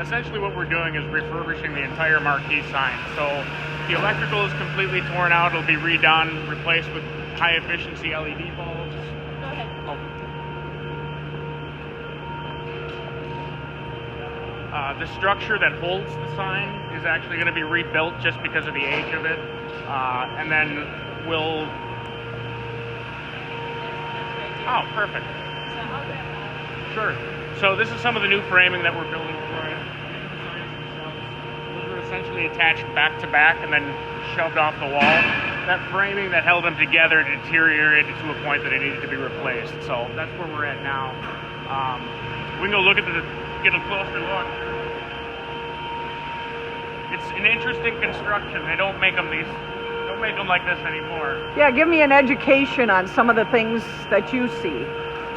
essentially what we're doing is refurbishing the entire marquee sign. So the electrical is completely torn out. It'll be redone, replaced with high efficiency LED bulbs. Go ahead. The structure that holds the sign is actually going to be rebuilt just because of the age of it. And then we'll... Oh, perfect. So I'll grab that. Sure. So this is some of the new framing that we're building for it. Those were essentially attached back to back and then shoved off the wall. That framing that held them together deteriorated to a point that it needed to be replaced. So that's where we're at now. We can go look at get a closer look. It's an interesting construction. They don't make them like this anymore. Yeah, give me an education on some of the things that you see.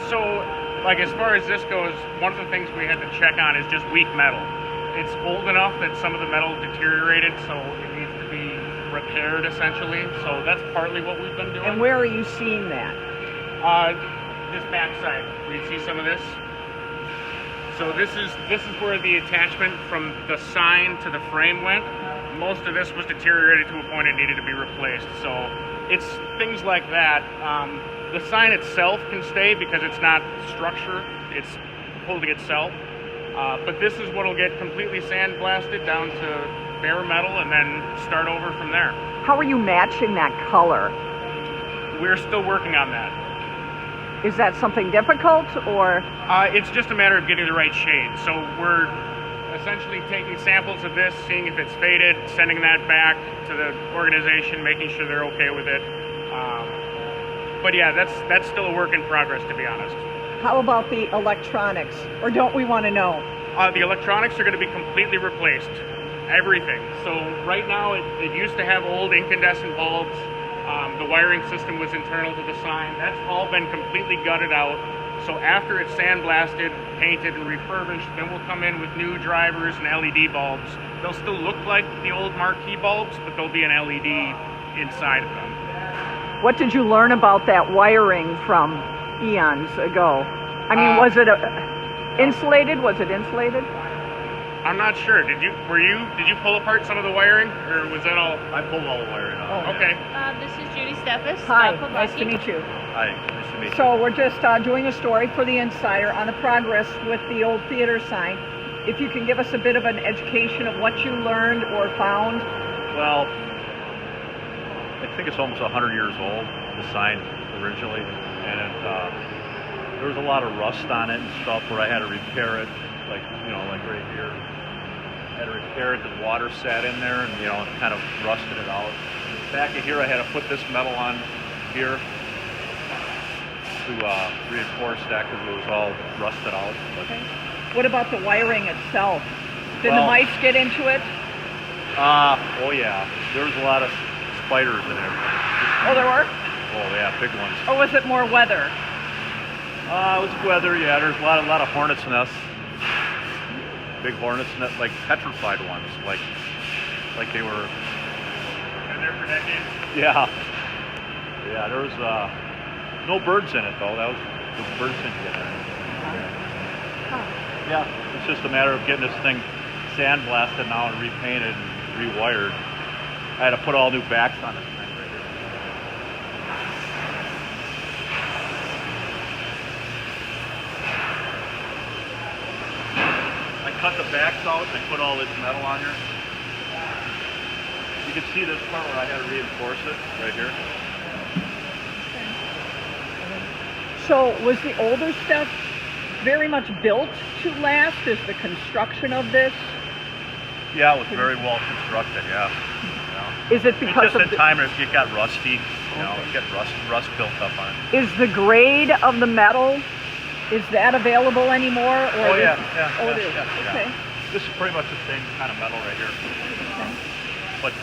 So, like as far as this goes, one of the things we had to check on is just weak metal. It's old enough that some of the metal deteriorated, so it needs to be repaired essentially. So that's partly what we've been doing. And where are you seeing that? This backside, where you see some of this. So this is where the attachment from the sign to the frame went. Most of this was deteriorated to a point it needed to be replaced. So it's things like that. The sign itself can stay because it's not structure, it's holding itself. But this is what will get completely sandblasted down to bare metal and then start over from there. How are you matching that color? We're still working on that. Is that something difficult, or? It's just a matter of getting the right shade. So we're essentially taking samples of this, seeing if it's faded, sending that back to the organization, making sure they're okay with it. But yeah, that's still a work in progress, to be honest. How about the electronics, or don't we want to know? The electronics are going to be completely replaced. Everything. So right now, it used to have old incandescent bulbs. The wiring system was internal to the sign. That's all been completely gutted out. So after it's sandblasted, painted, and refurbished, then we'll come in with new drivers and LED bulbs. They'll still look like the old marquee bulbs, but there'll be an LED inside of them. What did you learn about that wiring from eons ago? I mean, was it insulated? Was it insulated? I'm not sure. Did you pull apart some of the wiring, or was that all? I pulled all the wiring out. Oh, okay. This is Judy Steffes. Hi, nice to meet you. Hi, nice to meet you. So we're just doing a story for the Insider on the progress with the old theater sign. If you can give us a bit of an education of what you learned or found. Well, I think it's almost 100 years old, the sign originally, and there was a lot of rust on it and stuff where I had to repair it, like right here. I had to repair it, the water sat in there and, it kind of rusted it out. Back of here, I had to put this metal on here to reinforce that because it was all rusted out. Okay. What about the wiring itself? Did the mice get into it? Oh yeah, there was a lot of spiders in there. Oh, there were? Oh yeah, big ones. Or was it more weather? It was weather, yeah. There's a lot of hornets' nests. Big hornets' nests, like petrified ones, like they were. Been there for decades. Yeah. Yeah, there was no birds in it though. The birds didn't get in it. Yeah, it's just a matter of getting this thing sandblasted now and repainted and rewired. I had to put all new backs on this thing right here. I cut the backs out and I put all this metal on here. You can see this part where I had to reinforce it right here. So was the older stuff very much built to last? Is the construction of this? Yeah, it was very well constructed, yeah. Is it because it's just of in time if it got rusty, it get rust built up on it. Is the grade of the metal, is that available anymore? Or Oh yeah, it is. yeah. Okay. This is pretty much the same kind of metal right here. But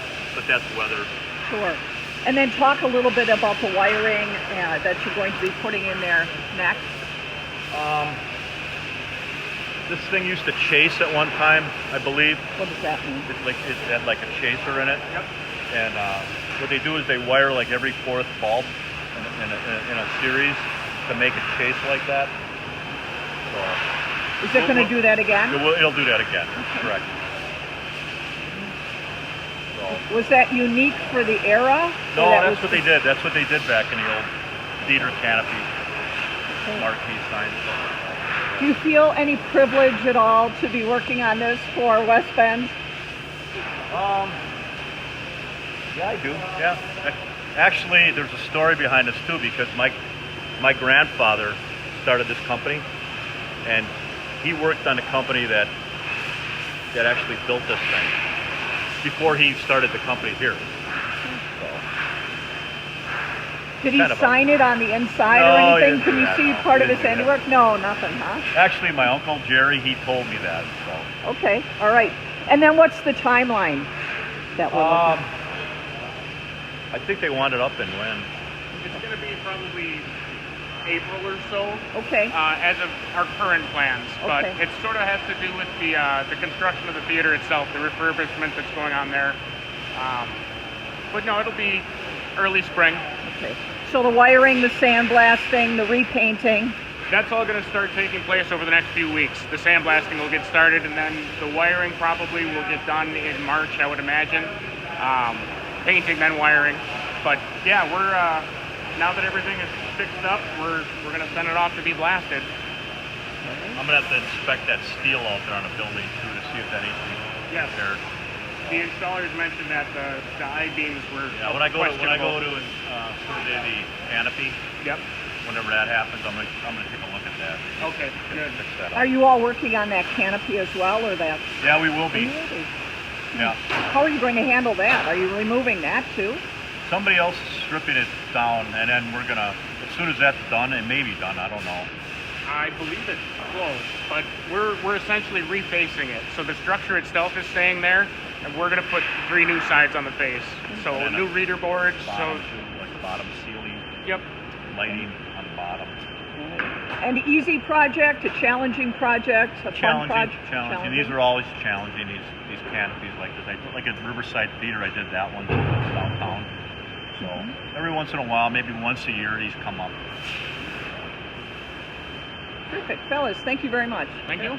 that's weather. Sure. And then talk a little bit about the wiring that you're going to be putting in there next. This thing used to chase at one time, I believe. What does that mean? It had like a chaser in it. Yep. And what they do is they wire like every fourth bulb in a series to make it chase like that. So Is it going to do that again? It'll do that again. Correct. So, Was that unique for the era? no, Or that that's was what they did. That's what they did back in the old theater canopy, Okay. marquee signs. Do you feel any privilege at all to be working on this for West Bend? Yeah, I do. Yeah. Actually, there's a story behind this too, because my grandfather started this company, and he worked on a company that actually built this thing before he started the company here. Did he Kind of a- sign it on the inside No, or he anything? didn't Can do you that, see no. part He of his didn't do that. handiwork? No, nothing, huh? Actually, my uncle Jerry, he told me that. So, Okay, all right. And then what's the timeline that we're looking? I think they want it up and when. It's going to be probably April or so. Okay, As of our current plans, but Okay. it sort of has to do with the construction of the theater itself, the refurbishment that's going on there. But no, it'll be early spring. okay. So the wiring, the sandblasting, the repainting. That's all going to start taking place over the next few weeks. The sandblasting will get started, and then the wiring probably will get done in March, I would imagine. Painting, then wiring. But yeah, we're now that everything is fixed up, we're going to send it off to be blasted. I'm gonna have to inspect that steel out there on the building too to see if that needs to be Yes. repaired. The installers mentioned that the I-beams were Yeah, when I go to questionable. survey the canopy, Yep. whenever that happens, I'm gonna take a look at that. Okay, good. Fix that Are up. you all working on that canopy as well, or that? Yeah, we will be. Yeah. How are you going to handle that? Are you removing that too? Somebody else is stripping it down, and then we're gonna, as soon as that's done, it may be done, I don't know. I believe it's close, but we're essentially refacing it. So the structure itself is staying there, and we're going to put 3 new sides on the face. So And then new reader boards. Bottom too, like bottom ceiling, Yep. lighting on the bottom. An easy project, a challenging project, a fun Challenging, project? challenging. These are always challenging, these canopies like this. Like at Riverside Theater, I did that one downtown. So every once in a while, maybe once a year, these come up. Perfect. Fellas, thank you very much. Thank you.